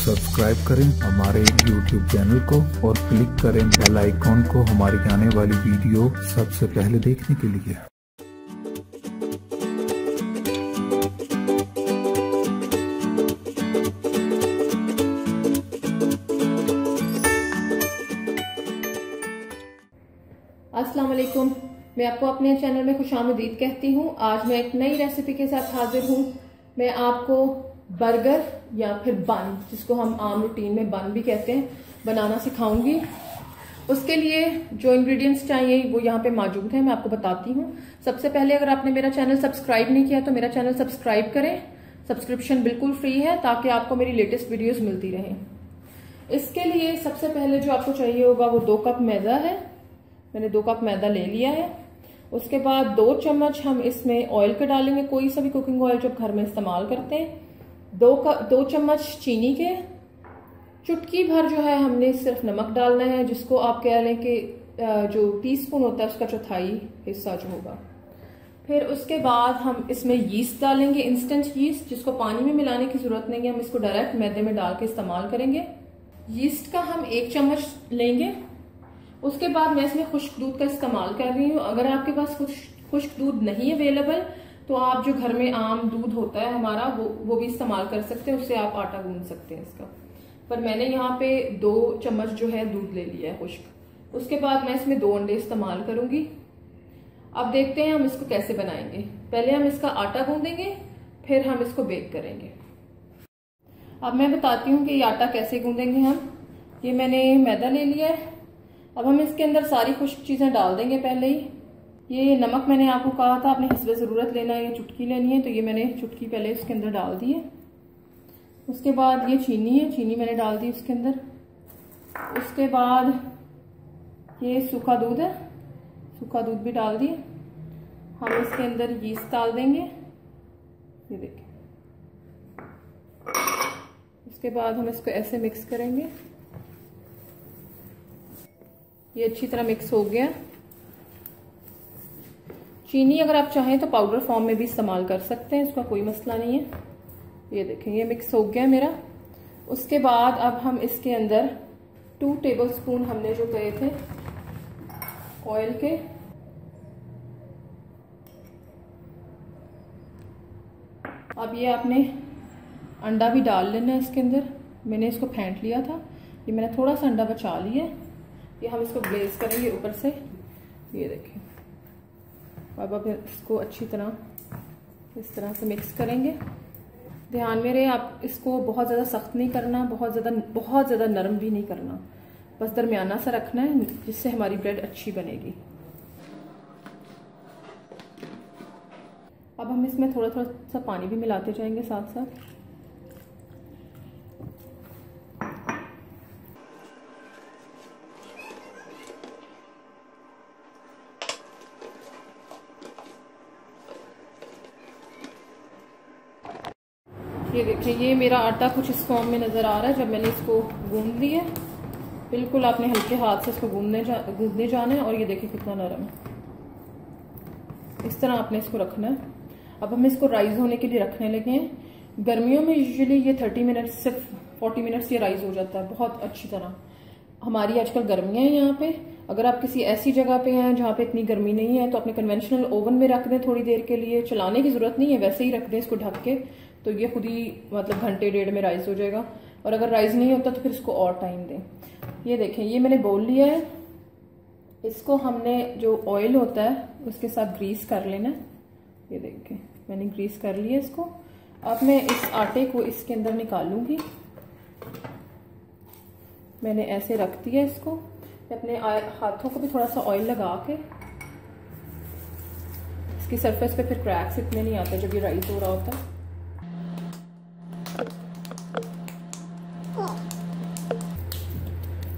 Subscribe करें हमारे YouTube channel को और क्लिक करें बेल आइकॉन को हमारी आने वाली वीडियो सबसे पहले देखने के लिए। अस्सलाम वालेकुम, मैं आपको अपने चैनल में खुशामदीद कहती हूँ। आज मैं एक नई रेसिपी के साथ हाजिर हूँ। मैं आपको बर्गर या फिर बन, जिसको हम आम रूटीन में बन भी कहते हैं, बनाना सिखाऊंगी। उसके लिए जो इंग्रेडिएंट्स चाहिए वो यहाँ पे मौजूद है, मैं आपको बताती हूँ। सबसे पहले अगर आपने मेरा चैनल सब्सक्राइब नहीं किया तो मेरा चैनल सब्सक्राइब करें। सब्सक्रिप्शन बिल्कुल फ्री है ताकि आपको मेरी लेटेस्ट वीडियोस मिलती रहें। इसके लिए सबसे पहले जो आपको चाहिए होगा वो 2 कप मैदा है। मैंने 2 कप मैदा ले लिया है। उसके बाद 2 चम्मच हम इसमें ऑयल के डालेंगे, कोई सा भी कुकिंग ऑयल जो घर में इस्तेमाल करते हैं। 2 चम्मच चीनी के, चुटकी भर जो है हमने सिर्फ नमक डालना है, जिसको आप कह लें कि जो टीस्पून होता है उसका 1/4 हिस्सा जो होगा। फिर उसके बाद हम इसमें यीस्ट डालेंगे, इंस्टेंट यीस्ट, जिसको पानी में मिलाने की जरूरत नहीं है, हम इसको डायरेक्ट मैदे में डाल के इस्तेमाल करेंगे। यीस्ट का हम 1 चम्मच लेंगे। उसके बाद मैं इसमें खुश्क दूध का इस्तेमाल कर रही हूँ। अगर आपके पास खुश्क दूध नहीं अवेलेबल तो आप जो घर में आम दूध होता है हमारा वो भी इस्तेमाल कर सकते हैं, उससे आप आटा गूंद सकते हैं इसका। पर मैंने यहाँ पे 2 चम्मच जो है दूध ले लिया है खुश्क। उसके बाद मैं इसमें 2 अंडे इस्तेमाल करूंगी। अब देखते हैं हम इसको कैसे बनाएंगे। पहले हम इसका आटा गूंदेंगे, फिर हम इसको बेक करेंगे। अब मैं बताती हूँ कि ये आटा कैसे गूंदेंगे हम। ये मैंने मैदा ले लिया है। अब हम इसके अंदर सारी खुश्क चीजें डाल देंगे पहले ही। ये नमक मैंने आपको कहा था अपनी हिस्बे जरूरत लेना है, ये चुटकी लेनी है, तो ये मैंने चुटकी पहले इसके अंदर डाल दी है। उसके बाद ये चीनी है, चीनी मैंने डाल दी इसके अंदर। उसके बाद ये सूखा दूध है, सूखा दूध भी डाल दिए। हम इसके अंदर यीस्ट डाल देंगे, ये देखिए। उसके बाद हम इसको ऐसे मिक्स करेंगे। ये अच्छी तरह मिक्स हो गया। चीनी अगर आप चाहें तो पाउडर फॉर्म में भी इस्तेमाल कर सकते हैं, इसका कोई मसला नहीं है। ये देखें, ये मिक्स हो गया मेरा। उसके बाद अब हम इसके अंदर 2 टेबलस्पून हमने जो कहे थे ऑयल के, अब ये आपने अंडा भी डाल लेना है इसके अंदर। मैंने इसको फेंट लिया था, ये मैंने थोड़ा सा अंडा बचा लिया। ये हम इसको ग्लेज करेंगे ऊपर से, ये देखें। अब इसको अच्छी तरह इस तरह से मिक्स करेंगे। ध्यान में रहे, आप इसको बहुत ज़्यादा सख्त नहीं करना, बहुत ज़्यादा नरम भी नहीं करना, बस दरमियाना सा रखना है, जिससे हमारी ब्रेड अच्छी बनेगी। अब हम इसमें थोड़ा थोड़ा सा पानी भी मिलाते जाएंगे साथ साथ। ये देखिए, ये मेरा आटा कुछ इस फॉर्म में नजर आ रहा है जब मैंने इसको गूंद लिया। बिल्कुल आपने हल्के हाथ से इसको गूंदने जाना है। और ये देखिए कितना नरम है, इस तरह आपने इसको रखना है। अब हम इसको राइज होने के लिए रखने लगे हैं। गर्मियों में यूजुअली ये 30 मिनट, सिर्फ 40 मिनट ये राइज हो जाता है बहुत अच्छी तरह। हमारी आजकल गर्मियां हैं यहाँ पे। अगर आप किसी ऐसी जगह पे हैं जहाँ पे इतनी गर्मी नहीं है तो अपने कन्वेंशनल ओवन में रख दें थोड़ी देर के लिए। चलाने की जरूरत नहीं है, वैसे ही रख दें इसको ढक के, तो ये खुद ही मतलब घंटे 1.5 में राइज हो जाएगा। और अगर राइज नहीं होता तो फिर इसको और टाइम दें। ये देखें, ये मैंने बोल लिया है। इसको हमने जो ऑयल होता है उसके साथ ग्रीस कर लेना है। ये देखें, मैंने ग्रीस कर लिया इसको। अब मैं इस आटे को इसके अंदर निकालूंगी। मैंने ऐसे रख दिया इसको। अपने हाथों को भी थोड़ा सा ऑयल लगा के, इसकी सरफेस पे फिर क्रैक्स इतने नहीं आते जब ये राइज हो रहा होता है।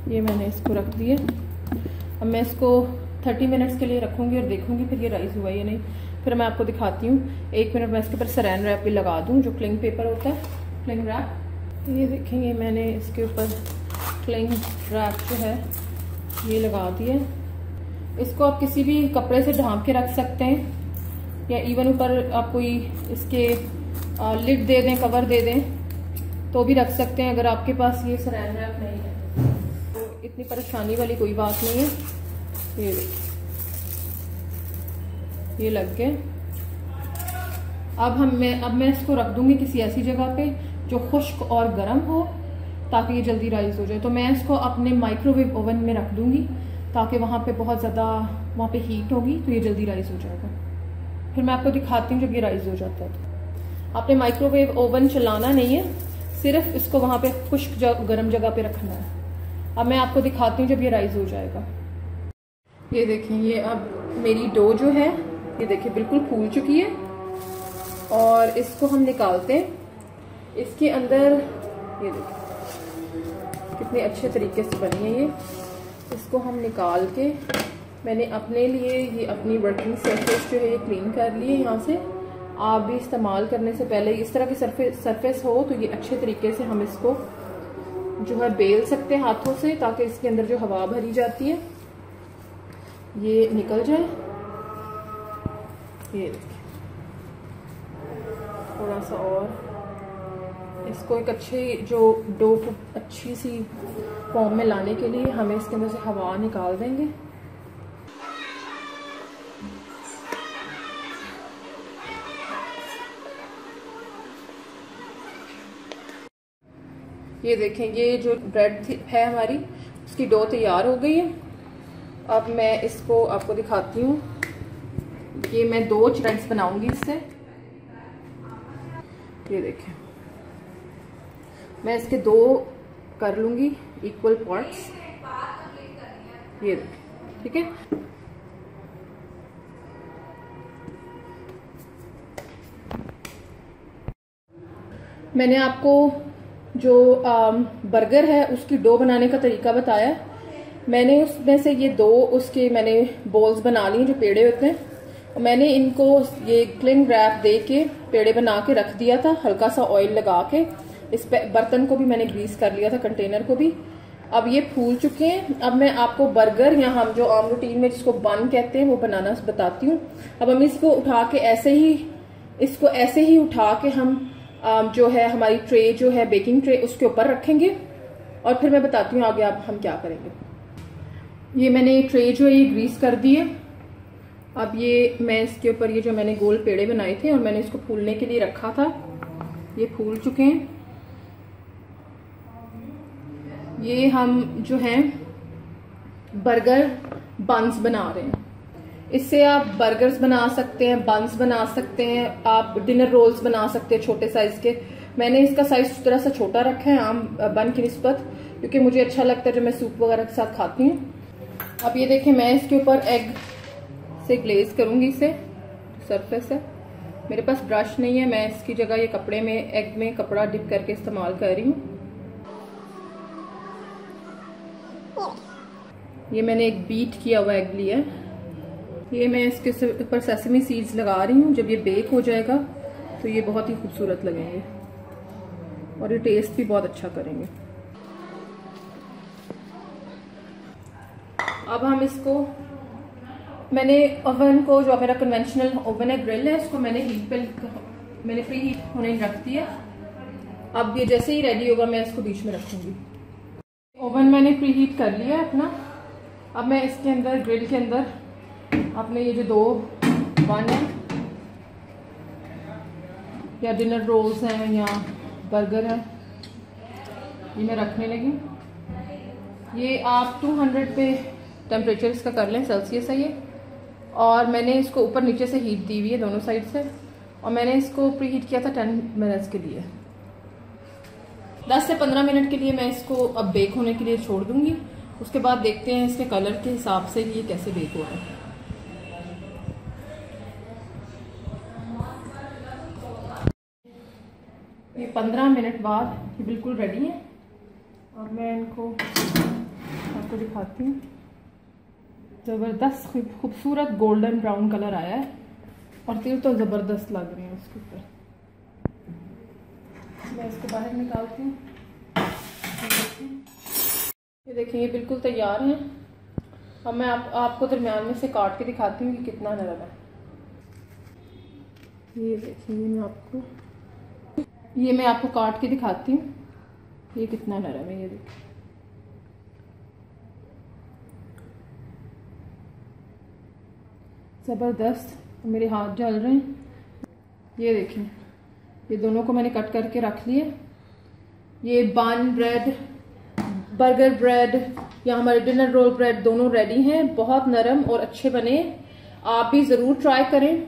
ये मैंने इसको रख दिया। अब मैं इसको 30 मिनट्स के लिए रखूंगी और देखूंगी फिर ये राइज हुआ या नहीं। फिर मैं आपको दिखाती हूँ। 1 मिनट मैं इसके ऊपर सैरान रैप भी लगा दूँ, जो क्लिंग पेपर होता है, क्लिंग रैप। ये देखेंगे, मैंने इसके ऊपर क्लिंग रैप जो है ये लगा दिया। इसको आप किसी भी कपड़े से ढांप के रख सकते हैं, या इवन ऊपर आप कोई इसके लिड दे दें, कवर दे दें, तो भी रख सकते हैं अगर आपके पास ये सरान रैप नहीं है तो इतनी परेशानी वाली कोई बात नहीं है। ये लग गए। अब मैं इसको रख दूंगी किसी ऐसी जगह पे जो खुश्क और गर्म हो ताकि ये जल्दी राइज हो जाए। तो मैं इसको अपने माइक्रोवेव ओवन में रख दूंगी ताकि वहाँ पे बहुत ज़्यादा वहाँ पे हीट होगी तो ये जल्दी राइज हो जाएगा। फिर मैं आपको दिखाती हूँ जब ये राइज हो जाता है। तो आपने माइक्रोवेव ओवन चलाना नहीं है, सिर्फ इसको वहाँ पे खुश्क गर्म जगह पे रखना है। अब मैं आपको दिखाती हूँ जब ये राइज हो जाएगा। ये देखिए, ये अब मेरी डो जो है ये देखिए बिल्कुल फूल चुकी है और इसको हम निकालते हैं। इसके अंदर ये देखिए कितने अच्छे तरीके से बनी है ये। इसको हम निकाल के मैंने अपने लिए ये अपनी वर्किंग सरफेस जो है ये क्लीन कर ली है। यहाँ से आप भी इस्तेमाल करने से पहले इस तरह की सरफेस हो तो ये अच्छे तरीके से हम इसको जो है बेल सकते हैं हाथों से ताकि इसके अंदर जो हवा भरी जाती है ये निकल जाए। ये देखिए थोड़ा सा और इसको एक अच्छी जो डो को अच्छी सी फॉर्म में लाने के लिए हमें इसके अंदर से हवा निकाल देंगे। ये देखें, ये जो ब्रेड है हमारी उसकी डो तैयार हो गई है। अब मैं इसको आपको दिखाती हूँ। ये मैं 2 चरन्स बनाऊंगी इससे। ये देखें, मैं इसके 2 कर लूंगी इक्वल पार्ट्स। ये देखें, ठीक है। मैंने आपको जो बर्गर है उसकी डो बनाने का तरीका बताया। मैंने उसमें से ये 2 उसके मैंने बॉल्स बना लिए जो पेड़े होते हैं और मैंने इनको ये क्लिंग रैप दे के पेड़े बना के रख दिया था। हल्का सा ऑयल लगा के इस बर्तन को भी मैंने ग्रीस कर लिया था, कंटेनर को भी। अब ये फूल चुके हैं। अब मैं आपको बर्गर या हम जो आम रूटीन में जिसको बन कहते हैं वो बनाना बताती हूँ। अब हम इसको उठा के ऐसे ही उठा के हम जो है हमारी ट्रे जो है बेकिंग ट्रे उसके ऊपर रखेंगे और फिर मैं बताती हूँ आगे आप हम क्या करेंगे। ये मैंने ट्रे जो है ये ग्रीस कर दी है। अब ये मैं इसके ऊपर ये जो मैंने गोल पेड़े बनाए थे और मैंने इसको फूलने के लिए रखा था, ये फूल चुके हैं। ये हम जो है बर्गर बंस बना रहे हैं। इससे आप बर्गर्स बना सकते हैं, बंस बना सकते हैं, आप डिनर रोल्स बना सकते हैं छोटे साइज के। मैंने इसका साइज उस तरह से छोटा रखा है आम बन की निस्बत, क्योंकि मुझे अच्छा लगता है जब मैं सूप वगैरह के साथ खाती हूँ। अब ये देखें, मैं इसके ऊपर एग से ग्लेज करूंगी। इसे सरफेस है, मेरे पास ब्रश नहीं है, मैं इसकी जगह ये कपड़े में एग में कपड़ा डिप करके इस्तेमाल कर रही हूँ। ये मैंने एक बीट किया हुआ एग लिया है। ये मैं इसके ऊपर सेसमी सीड्स लगा रही हूँ। जब ये बेक हो जाएगा तो ये बहुत ही खूबसूरत लगेंगे और ये टेस्ट भी बहुत अच्छा करेंगे। अब हम इसको, मैंने ओवन को जो मेरा कन्वेंशनल ओवन है, ग्रिल है, इसको मैंने प्री हीट होने रख दिया। अब ये जैसे ही रेडी होगा मैं इसको बीच में रखूंगी। ओवन मैंने प्री हीट कर लिया अपना। अब मैं इसके अंदर ग्रिल के अंदर अपने ये जो 2 बन है या डिनर रोल्स हैं या बर्गर है ये मैं रखने लगी। ये आप 200 पे टेम्परेचर इसका कर लें, सेल्सियस है ये। और मैंने इसको ऊपर नीचे से हीट दी हुई है दोनों साइड से और मैंने इसको प्री हीट किया था 10 मिनट्स के लिए। 10 से 15 मिनट के लिए मैं इसको अब बेक होने के लिए छोड़ दूंगी। उसके बाद देखते हैं इसके कलर के हिसाब से ये कैसे बेक हो रहा है। ये 15 मिनट बाद ये बिल्कुल रेडी है। और मैं इनको आपको दिखाती हूँ। ज़बरदस्त खूबसूरत गोल्डन ब्राउन कलर आया है और तिल तो ज़बरदस्त लग रहे हैं उसके ऊपर। मैं इसको बाहर निकालती हूँ। ये देखिए, ये बिल्कुल तैयार है। अब मैं आपको दरमियान में से काट के दिखाती हूँ कि कितना नरम है। ये देखिए, ये मैं आपको काट के दिखाती हूँ। ये कितना नरम है, ये देखिए। ज़बरदस्त। मेरे हाथ जल रहे हैं। ये देखें, ये दोनों को मैंने कट करके रख लिए। ये बन ब्रेड, बर्गर ब्रेड या हमारे डिनर रोल ब्रेड दोनों रेडी हैं। बहुत नरम और अच्छे बने। आप भी ज़रूर ट्राई करें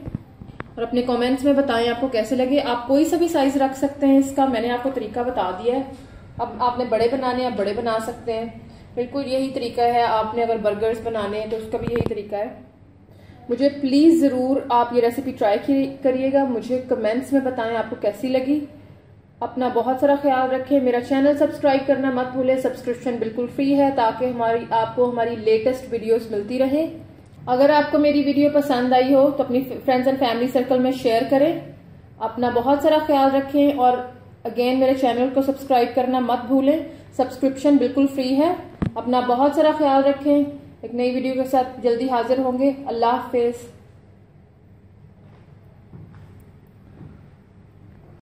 और अपने कमेंट्स में बताएं आपको कैसे लगे। आप कोई सा भी साइज रख सकते हैं इसका, मैंने आपको तरीका बता दिया है। अब आपने बड़े बनाने आप बड़े बना सकते हैं, बिल्कुल यही तरीका है। आपने अगर बर्गर्स बनाने हैं तो उसका भी यही तरीका है। मुझे प्लीज़ ज़रूर आप ये रेसिपी ट्राई करिएगा। मुझे कमेंट्स में बताएं आपको कैसी लगी। अपना बहुत सारा ख्याल रखें। मेरा चैनल सब्सक्राइब करना मत भूलें। सब्सक्रिप्शन बिल्कुल फ्री है ताकि आपको हमारी लेटेस्ट वीडियोस मिलती रहे। अगर आपको मेरी वीडियो पसंद आई हो तो अपनी फ्रेंड्स एंड फैमिली सर्कल में शेयर करें। अपना बहुत सारा ख्याल रखें और अगेन मेरे चैनल को सब्सक्राइब करना मत भूलें। सब्सक्रिप्शन बिल्कुल फ्री है। अपना बहुत सारा ख्याल रखें। एक नई वीडियो के साथ जल्दी हाजिर होंगे। अल्लाह हाफिज।